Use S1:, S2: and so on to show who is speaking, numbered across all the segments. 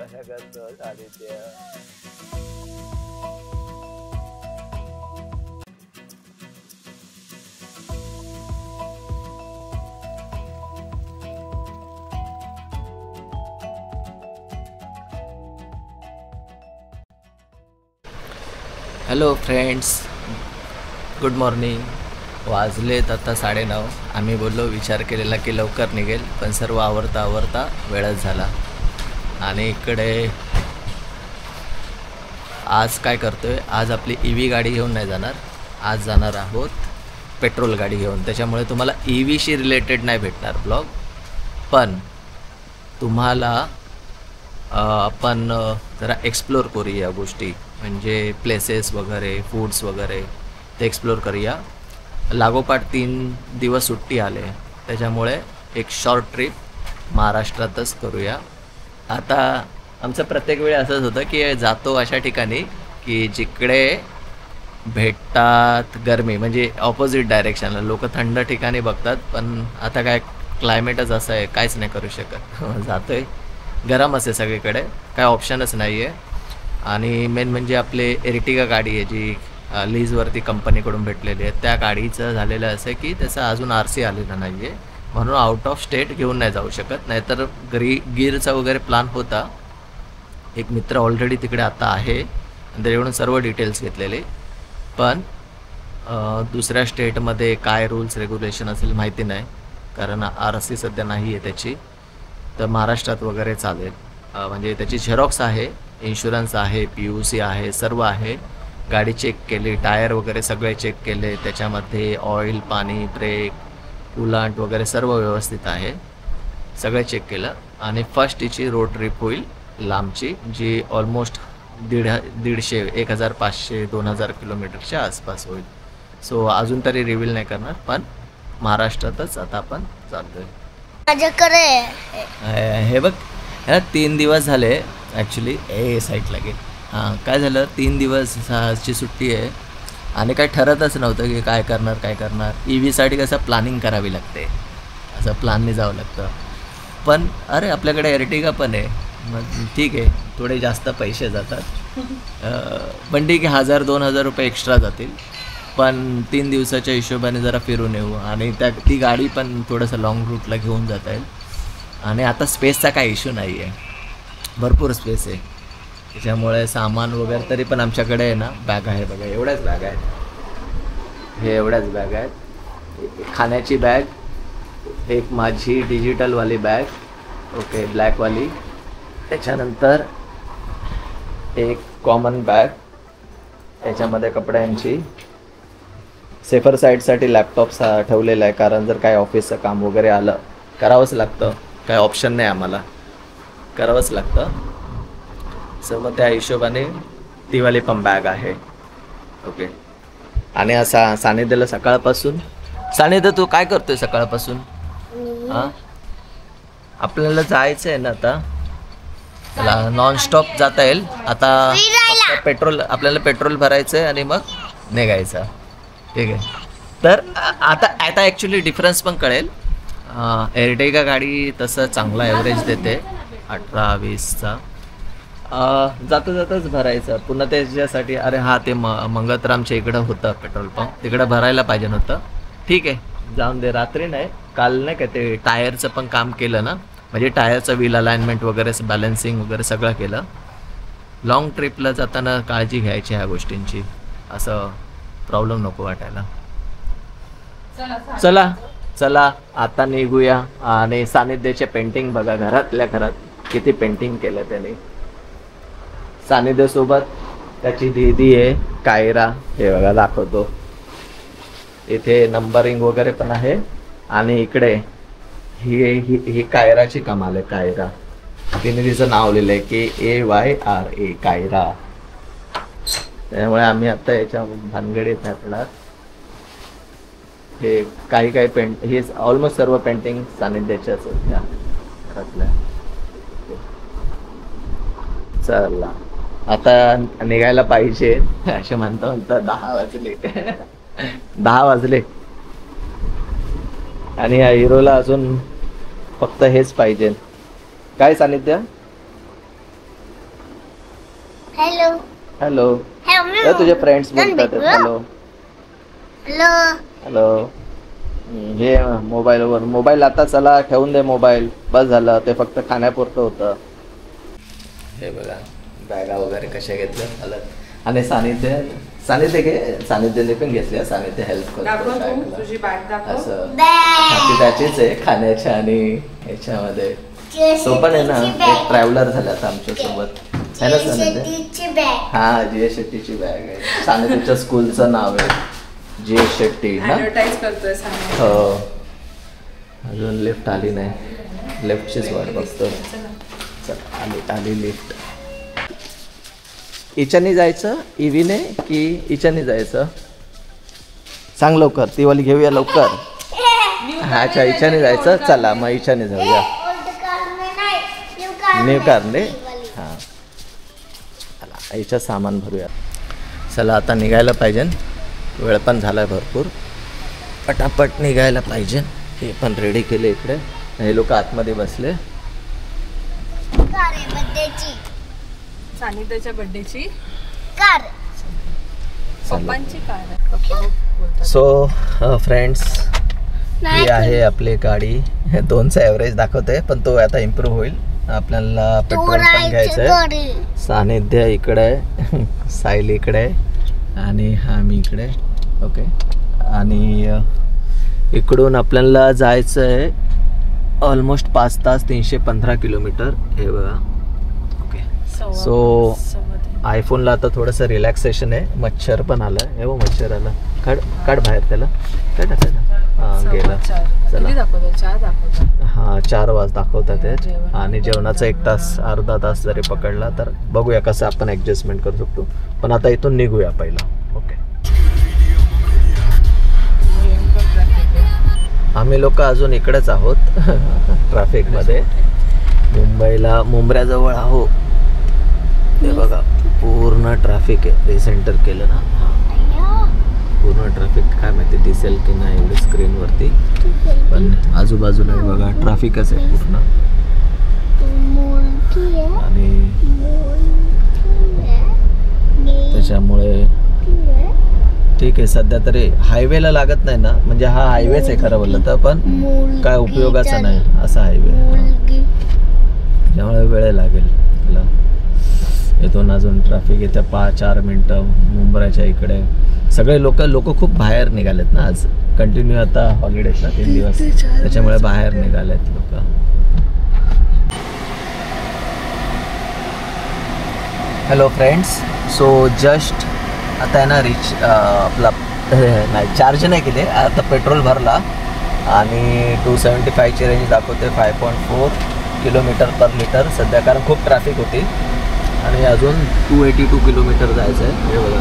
S1: कशा करतो सानिध्य? Hello friends, good morning. वाजलेत आता 9:30. आम्ही बोललो विचार केलेला की लवकर निघेल, पण सर्व आवरता वेळच झाला. आणि इकडे आज काय करतोय, आज आपली EV गाडी घेऊन नाही जाणार, आज जाणार आहोत पेट्रोल गाडी घेऊन. त्याच्यामुळे तुम्हाला EVशी रिलेटेड नाही भेटणार ब्लॉग, पण तुम्हाला आपण जरा एक्सप्लोर करूया गोष्टी, म्हणजे प्लेसेस वगैरे, फूड्स वगैरे ते एक्सप्लोर करूया. लागोपाठ 3 दिवस सुट्टी आले, त्याच्यामुळे एक शॉर्ट ट्रिप महाराष्ट्रातच करूया. आता आमचं प्रत्येक वेळी असंच होतं की जातो अशा ठिकाणी की जिकडे भेटतात गरमी, म्हणजे ऑपोजिट डायरेक्शनला. लोक थंड ठिकाणी बघतात, पण आता काय क्लायमेटच असं आहे, काहीच नाही करू शकत. जातोय, गरम असे सगळीकडे, काय ऑप्शनच नाही आहे. आणि मेन म्हणजे आपले एर्टिगा गाडी आहे जी लीजवरती कंपनीकडून भेटलेली आहे, त्या गाडीचं झालेलं असं आहे की त्याचा अजून RC आलेला नाही आहे, म्हणून आउट ऑफ स्टेट घेऊन नाही जाऊ शकत. नाहीतर गीरचा वगैरे प्लॅन होता. एक मित्र ऑलरेडी तिकडे आता आहे आणि त्याच्याकडून सर्व डिटेल्स घेतलेले, पण दुसऱ्या स्टेटमध्ये काय रूल्स रेग्युलेशन असेल माहिती नाही, कारण RC सध्या नाही आहे त्याची. तर महाराष्ट्रात वगैरे चालेल, म्हणजे त्याची झेरॉक्स आहे, इन्शुरन्स आहे, PUC आहे, सर्व आहे. गाडी चेक केली, टायर वगैरे सगळे चेक केले, त्याच्यामध्ये ऑइल, पाणी, ब्रेक, कूलांट वगैरे सर्व व्यवस्थित आहे, सगळे चेक केलं. आणि फर्स्ट हिची रोड ट्रिप होईल लांबची, जी ऑलमोस्ट 150, 1500, 2000 किलोमीटरच्या आसपास होईल. सो अजून तरी रिव्हील नाही करणार, पण महाराष्ट्रातच आता आपण चालतोय. हे बघ, ह्या 3 दिवस झाले ॲक्च्युली. साईटला गे. हां, काय झालं, 3 दिवसची सुट्टी आहे आणि काय ठरतच नव्हतं की काय करणार. EVसाठी कसं प्लॅनिंग करावी लागते, असं प्लॅनने जावं लागतं. पण अरे आपल्याकडे एर्टिगा पण आहे, मग ठीक आहे, थोडे जास्त पैसे जातात, पण ठीक आहे, 1000-2000 रुपये एक्स्ट्रा जातील, पण 3 दिवसाच्या हिशोबाने जरा फिरून येऊ. आणि ती गाडी पण थोडंसं लाँग रूटला घेऊन जाता येईल. आणि आता स्पेसचा काय इश्यू नाही आहे, भरपूर स्पेस आहे, त्याच्यामुळे सामान वगैरे तरी पण आमच्याकडे आहे ना, बॅग आहे बघा, एवढ्याच बॅग आहेत, हे एवढ्याच बॅग आहेत. खाण्याची बॅग, एक माझी डिजिटलवाली बॅग, ओके, ब्लॅकवाली, त्याच्यानंतर एक कॉमन बॅग, त्याच्यामध्ये कपड्यांची, सेफर साईडसाठी लॅपटॉप ठेवलेला आहे, कारण जर काय ऑफिसचं काम वगैरे आलं, करावंच लागतं, काय ऑप्शन नाही आम्हाला, करावंच लागतं. सो मग त्या हिशोबाने तीवाली पण बॅग आहे, ओके. आणि असा सानिध्यला सकाळपासून, सानिध्य तू काय करतोय सकाळपासून? हां, आपल्याला जायचं आहे ना आता, मला नॉनस्टॉप जाता येईल आता. आपल्याला पेट्रोल भरायचं आहे आणि मग निघायचं, ठीक आहे. तर आता ॲक्च्युली डिफरन्स पण कळेल. एर्टिगा गाडी तसं चांगला ॲव्हरेज देते, 18-20चा. जाताच भरायचं पुन्हा त्याच्यासाठी. अरे हां, ते मंगतरामच्या इकडं होतं पेट्रोल पंप, तिकडं भरायला पाहिजे नव्हतं. ठीक आहे, जाऊन दे. रात्री नाही, काल नाही का ते टायरचं पण काम केलं ना, म्हणजे टायरचं व्हील अलाइनमेंट वगैरे, बॅलन्सिंग वगैरे सगळं केलं. लाँग ट्रिपला जाताना काळजी घ्यायची ह्या गोष्टींची, असं प्रॉब्लेम नको वाटायला. चला आता निघूया. आणि सानिध्याचे पेंटिंग बघा, घरातल्या घरात किती पेंटिंग केलं त्याने. सानिध्यसोबत त्याची दीदी आहे कायरा, हे बघा दाखवतो, इथे नंबरिंग वगैरे पण आहे. आणि इकडे ही कायराची कमाल आहे, कायरा. तिने तिचं नाव लिहिलंय की AYRA, कायरा. त्यामुळे आम्ही आता याच्या भानगडीत घातला. हे काही पेंट, हे ऑलमोस्ट सर्व पेंटिंग सानिध्याच्याच होत्या घरातल्या. चला आता निघायला पाहिजे, असे म्हणता 10 वाजले. आणि या हिरोला अजून फक्त हेच पाहिजे. काय सानिध्य?
S2: Hello
S1: hello.
S2: हॅलो
S1: तुझे फ्रेंड्स बोलतात. Hello
S2: hello
S1: hello. हे मोबाईलवर मोबाईल आता चला ठेवून दे मोबाईल, बस झालं. ते फक्त खाण्यापुरतं होतं. हे बघा बॅगा वगैरे कशा घेतल्या हालत. आणि सानिध्य घे, सानिध्यने पण घेतल्या. सानिध्य हेल्प करतो
S3: तुझी बॅग दाखव.
S1: असं त्याचीच आहे खाण्याच्या आणि ह्याच्यामध्ये. तो पण आहे ना एक ट्रॅव्हलर झाला आता आमच्या सोबत है ना सानिध्य. हा जी.एस. शेट्टीची बॅग आहे. सानिध्यच्या स्कूलचं नाव आहे जी.एस. शेट्टी ना.
S3: ऍडव्हर्टाइज करतोय सानिध्य.
S1: हो. अजून लिफ्ट आली नाही, लिफ्टचीच वाट बघतो. चल आली लिफ्ट. इच्याने जायचं इवीने की इच्याने जायचं सांग लवकर. ती वाली घेऊया लवकर. हा अच्छा इच्याने जायचं. चला मग इच्याने जाऊया. न्यू कार ने. हां चला इच्या सामान भरूया. चला आता निघायला पाहिजे. वेळ पण झाला भरपूर. पटापट निघायला पाहिजे. हे पण रेडी केले इकडे. हे लोक आतमध्ये बसले.
S3: सानिध्याच्या बर्थडेची
S2: कार,
S3: पप्पांची कार.
S1: सो फ्रेंड्स ही आहे आपली गाडी. 2चा ॲव्हरेज दाखवते पण तो आता इम्प्रूव्ह होईल. आपल्याला पेट्रोल पण घ्यायचं आहे. सानिध्य इकडे आहे, साहिल इकडे आहे आणि हा मी इकडे. ओके. आणि इकडून आपल्याला जायचं आहे ऑलमोस्ट 5 तास 315 किलोमीटर. हे बघा. ओके. सो आयफोनला आता थोडंसं रिलॅक्सेशन आहे. मच्छर पण आलं आहे. हो मच्छर आला. काढ बाहेर त्याला. काढ हां गेला. चला हां 4 वाज दाखवतात ते. आणि जेवणाचा 1 तास अर्धा तास जरी पकडला तर बघूया कसं आपण ॲडजस्टमेंट करू शकतो. पण आता इथून निघूया पहिला. ओके. आम्ही लोक अजून इकडेच आहोत ट्रॅफिकमध्ये. मुंबईला मुंब्र्याजवळ आहो. ते बघा पूर्ण ट्रॅफिक आहे. रिसेंटर केलं ना पूर्ण ट्रॅफिक. काय माहिती दिसेल की नाही एवढी स्क्रीनवरती पण आजूबाजूला बघा ट्रॅफिकच आहे पूर्ण. आणि त्याच्यामुळे ठीक आहे सध्या तरी हायवेला लागत नाही ना. म्हणजे हा हायवेच आहे खरं बोललं तर पण काय उपयोगाचा नाही असा हायवे. त्यामुळे वेळ लागेल त्याला. इथून अजून ट्रॅफिक येतं 4 मिनटं. मुंबईच्या इकडे सगळे लोक खूप बाहेर निघालेत ना आज. कंटिन्यू आता हॉलिडेज ना 3 दिवस. त्याच्यामुळे बाहेर निघालेत लोक. Hello friends. सो जस्ट आता आहे ना आपला नाही चार्ज नाही केले. आता पेट्रोल भरला आणि 275ची रेंज दाखवते. 5.4 किलोमीटर पर लिटर सध्या. कारण खूप ट्रॅफिक होती. आणि अजून 282 किलोमीटर जायचं आहे. हे बघा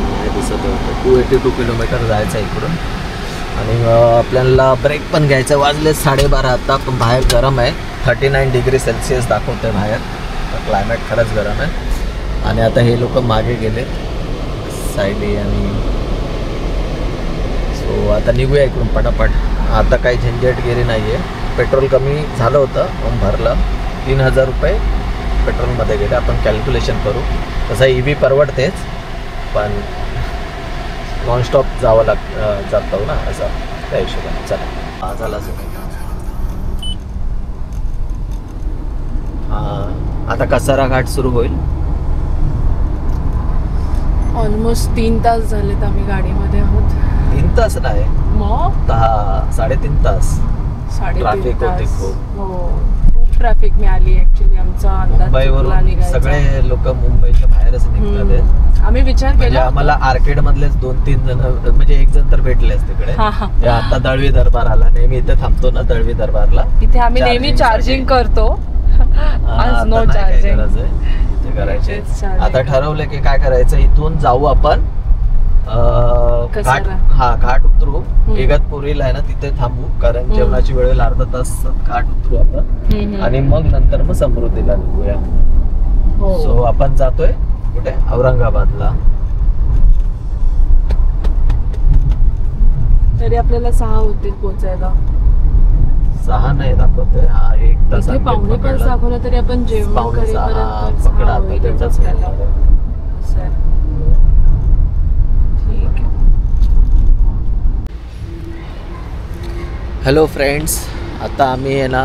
S1: नाही दिसत होतं. 282 किलोमीटर जायचं आहे इकडून. आणि आपल्याला ब्रेक पण घ्यायचं. वाजले 12:30 आता. पण बाहेर गरम आहे. 39 डिग्री सेल्सिअस दाखवते बाहेर. क्लायमेट खरंच गरम आहे. आणि आता हे लोक मागे गेले सायली आणि सो आता निघूया इकडून पटापट. आता काही झंझटगिरी नाही आहे. पेट्रोल कमी झालं होतं म्हणून भरलं. 3000 रुपये पेट्रोलमध्ये गेले. आपण कॅल्क्युलेशन करू. तसं EV परवडतेच पण नॉनस्टॉप जावं जातो ना असं त्या हिशोबाने. चला झाला हां. आता कसारा घाट सुरू होईल.
S3: ऑलमोस्ट 3 तास झालेत आम्ही गाडीमध्ये आहोत.
S1: 3 तास नाही
S3: मग
S1: 3.5 तास ट्रॅफिक होते खूप.
S3: हो खूप ट्रॅफिक मिळाली ऍक्च्युली. आमचा अंदाज
S1: मुंबईवरून सगळे लोक मुंबईच्या बाहेरच निघतात.
S3: आम्ही विचार केला.
S1: आम्हाला आर्केड मधलेच 2-3 जण म्हणजे एक जण तर भेटलेच तिकडे. आता दळवी दरबार आला. नेहमी इथे थांबतो ना दळवी दरबारला.
S3: इथे आम्ही नेहमी चार्जिंग करतो. आज नो चार्जिंग
S1: करायचे. आता ठरवलं की काय करायचं. इथून जाऊ आपण घाट. हा घाट उतरू. इगतपुरीला आहे ना तिथे थांबू. कारण जेवणाची वेळ अर्धा तास घाट उतरू आपण. आणि मग नंतर मग समृद्धीला निघूया. सो आपण जातोय कुठे औरंगाबादला. तरी आपल्याला 6 होतील पोहोचायला. 6 नाही दाखवतोय. हा 1 तास
S3: इथे पावणे 5 दाखवलं तरी आपण जेवण
S1: पावणे 6
S3: करेपर्यंत
S1: पकडा आता त्याचाच
S3: आपल्याला. असं आहे. ठीक आहे.
S1: हॅलो फ्रेंड्स, आता आम्ही आहे ना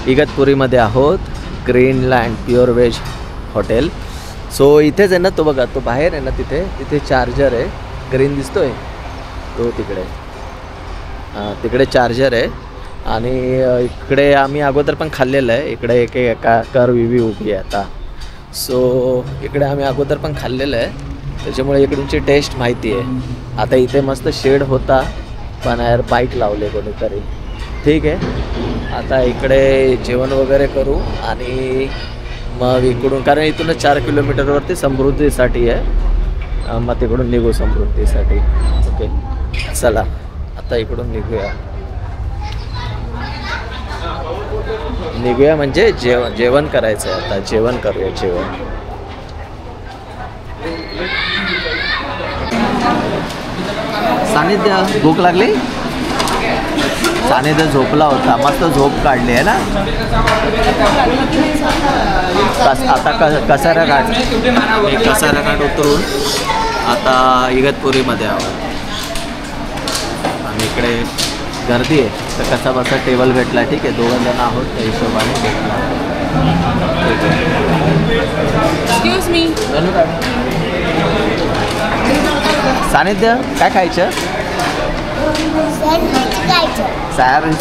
S1: इगतपुरीमध्ये आहोत. Greenland pure veg hotel. So इथेच आहे ना, तो बघा तो बाहेर आहे ना, तिथे चार्जर आहे. ग्रीन दिसतोय तो तिकडे. तिकडे चार्जर आहे. आणि इकडे आम्ही अगोदर पण खाल्लेलं आहे. इकडे एका कर विवी उभी आहे आता. सो इकडे आम्ही अगोदर पण खाल्लेलं आहे, त्याच्यामुळे इकडूनची टेस्ट माहिती आहे. आता इथे मस्त शेड होता, पण यार बाईक लावले कोणीतरी. ठीक आहे, आता इकडे जेवण वगैरे करू आणि मग इकडून, कारण इथूनच 4 किलोमीटरवरती समृद्धीसाठी आहे. मग तिकडून निघू समृद्धीसाठी. ओके, चला आता इकडून निघूया म्हणजे जेवण करायचं आहे. आता जेवण करूया. जेवण सानिध्य, भूक लागली? सानिध्य झोपला होता, मस्त झोप काढली आहे ना. आता कसारा घाट, मी कसारा घाट उतरून आता इगतपुरीमध्ये आहोत. आणि इकडे गर्दी आहे, तर कसा बसा टेबल भेटला. ठीक आहे, 2 जण आहोत त्या हिशोबाने भेटला. ठीक आहे.
S3: Excuse me.
S1: सानिध्य काय खायचं?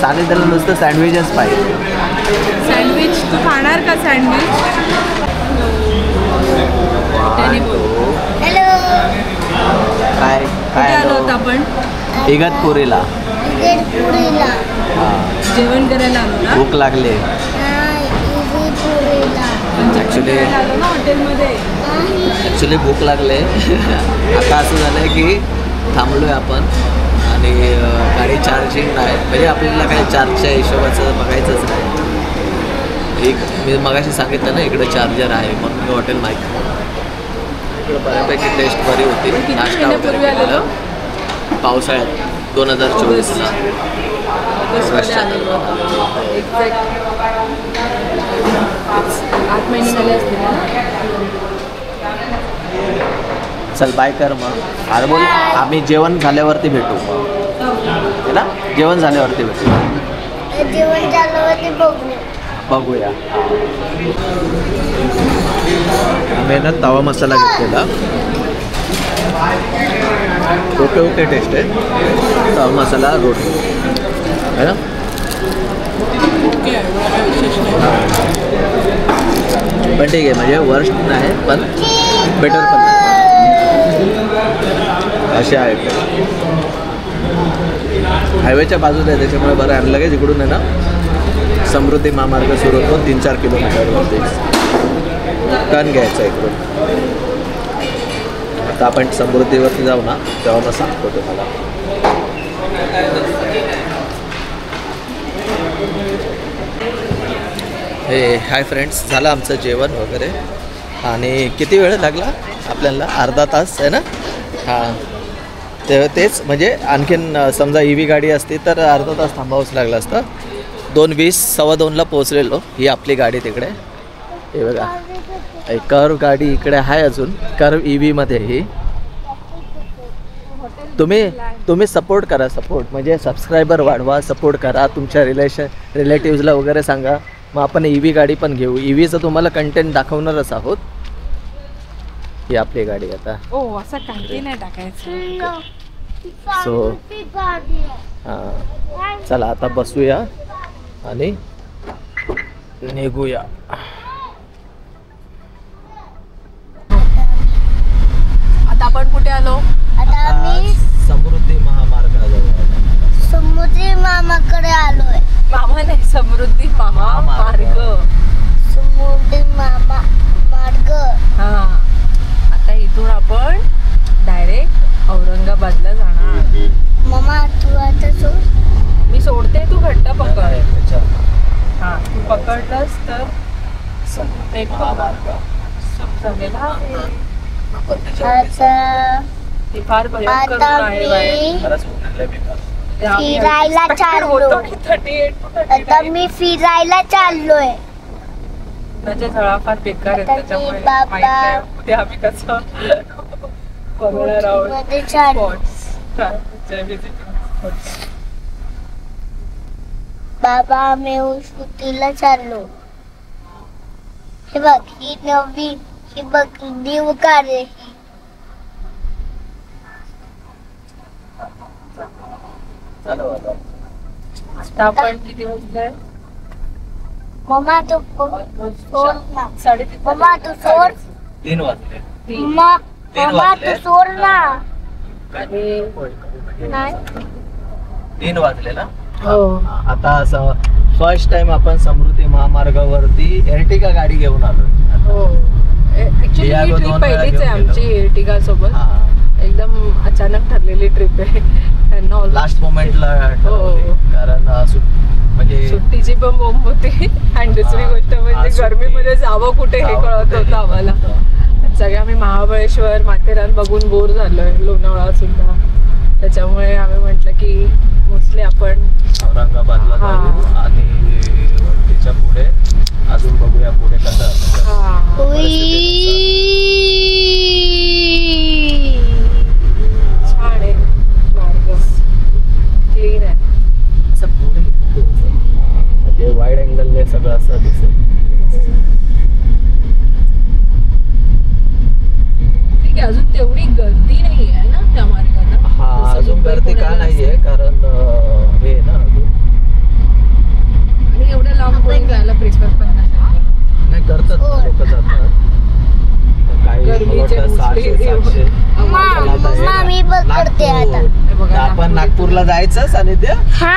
S1: सानिध्याला नुसतं सँडविचच पाहिजे.
S3: सँडविच तू खाणार का? Sandwich
S2: hello.
S1: काय काय
S3: आलो होतो आपण?
S1: इगतपुरीला.
S3: जेवण करायला आलो ना.
S1: भूक लागली ॲक्च्युली भूक लागले. आता असं झालं आहे की थांबलो आहे आपण आणि गाडी चार्जिंग नाही, म्हणजे आपल्याला काही चार्जच्या हिशोबाचं बघायचंच नाही. मी मगाशी सांगितलं ना इकडे चार्जर आहे, म्हणून मी हॉटेल माहिती. इकडं बऱ्यापैकी टेस्ट बरी होती. नाश्ता वगैरे केलेलं पावसाळ्यात 2024ला. चल बाय कर मग. अरे बोल, आम्ही जेवण झाल्यावरती भेटू है ना. जेवण झाल्यावरती भेटू.
S2: जेवण झाल्यावरती
S1: बघूया. आम्ही ना तवा मसाला घेतलेला. ओके टेस्ट आहे. तवा मसाला रोटी है ना. पण ठीक आहे, म्हणजे वर्स्ट नाही पण बेटर पण नाही, असे आहे. हायवेच्या बाजूला आहे त्याच्यामुळे बरं आहे. लगेच इकडून आहे ना समृद्धी महामार्ग सुरू होतो 3-4 किलोमीटरवरती. टर्न घ्यायचा इकडून. आता आपण समृद्धीवरती जाऊ ना, तेव्हा मग सांगतो तुम्हाला. हे हाय फ्रेंड्स, झालं आमचं जेवण वगैरे. आणि किती वेळ लागला आपल्याला? अर्धा तास आहे ना. हां, तेच म्हणजे आणखीन समजा EV गाडी असती तर अर्धा तास थांबावंच लागलं असतं. 2:20 2:15ला पोहोचलेलो. ही आपली गाडी तिकडे. हे बघा, कर्व गाडी इकडे आहे अजून. कर्व EVमध्ये ही. तुम्ही सपोर्ट करा. सपोर्ट म्हणजे सबस्क्रायबर वाढवा, सपोर्ट करा. तुमच्या रिलेटिव्सला वगैरे सांगा. मग आपण EV गाडी पण घेऊ. EVचं तुम्हाला कंटेंट दाखवणारच आहोत. ही आपली गाडी आता.
S3: असं काही नाही टाकायचं.
S1: सो हां, चला आता बसूया आणि निघूया.
S3: आता आपण कुठे आलो?
S2: आता आम्ही
S1: समृद्धी महामार्गाजवळ.
S2: समुद्री मामाकडे आलोय.
S3: मामा नाही, समृद्धी महामार्ग.
S2: समुद्री मामा मार्ग.
S3: हा, आता इथून आपण डायरेक्ट औरंगाबादला जाणार.
S2: मामा तू आता सोड.
S3: मी सोडते, तू घट्ट पकड. हा, तू पकडलंस तर एक
S1: महामार्ग
S3: झालेला.
S2: आता
S3: ती फार भयंकर
S2: आता
S3: आहे बाहेर.
S2: मी
S1: खरंच उतरले मी.
S2: फिरायला चाललो. आता मी फिरायला चाललोय.
S3: त्याच्या झळा फार बेकार आहेत
S2: आता
S3: त्याच्यामुळे
S2: मी बाबा-
S3: माहित नाही उद्या आम्ही कसं बघणार आहोत
S2: मध्ये चाललो.
S3: Spots visiting.
S2: बाबा आम्ही स्कूटीला चाललो. हे बघ ही नवीन ही बघ न्यू कार आहे ही.
S3: आता आपण किती वाजले?
S2: मम्मा तू सोड ना.
S3: 3:30.
S2: मम्मा तू सोड.
S1: 3 वाजले.
S2: मम्मा मम्मा तू सोड ना.
S3: आणि
S2: नाही
S1: 3 वाजले ना.
S3: हो
S1: आता असं फर्स्ट टाइम आपण समृद्धी महामार्गावरती एर्टिगा गाडी घेऊन आलो.
S3: हो ऍक्च्युली
S1: या
S3: ही
S1: दोन
S3: ट्रिप
S1: वेळा
S3: पहिलीच आहे
S1: घेऊन
S3: आमची एर्टिगा सोबत. एकदम अचानक ठरलेली ट्रिप आहे त्यांना
S1: लास्ट मोमेंटला कारण म्हणजे
S3: सुट्टीची पण बोंब होती आणि दुसरी गोष्ट म्हणजे
S1: सुट्टी.
S3: गरमीमध्ये जावं कुठे हे कळत होतं आम्हाला. सगळे आम्ही महाबळेश्वर माथेरान बघून बोर झालोय, लोणावळा सुद्धा. त्याच्यामुळे आम्ही म्हटलं की मोस्टली आपण
S1: औरंगाबादला जाऊ आणि त्याच्या पुढे अजून बघूया पुढे कसं
S3: छान आहे मार्ग, क्लीन आहे.
S1: असं पुढे म्हणजे वाईड अँगलने सगळं असं दिसेल.
S3: ठीक आहे, अजून तेवढी गर्दी नाही आहे ना त्या मार्गाला.
S1: हा अजून गर्दी का नाहीये कारण हे ना अजून
S3: आणि एवढ्या लांब कोणी जायला प्रिफर पण
S1: नाही करतात लोक जातात. काही
S3: गर्मीचे
S1: मला वाटतं 600-700.
S2: मम्मा मी बघ करते आता.
S1: आपण नागपूरला जायचं सानिध्य.
S2: हा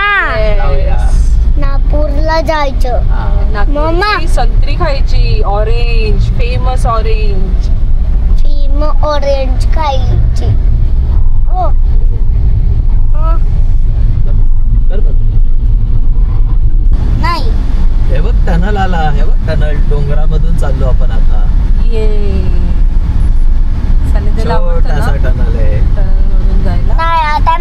S2: नागपूरला जायचं. मम्मा.
S3: नागपूरची संत्री खायची, ऑरेंज, फेमस ऑरेंज.
S2: फिम ऑरेंज खायची. हो नाही
S1: हे बघ टनल आला. हे बघ टनल डोंगरामधून चाललो आपण आता.
S3: ये सनिधीला आवडतं
S1: छोटासा
S3: ना
S1: टनल आहे.
S3: टनलमधून जायला.
S2: नाही आता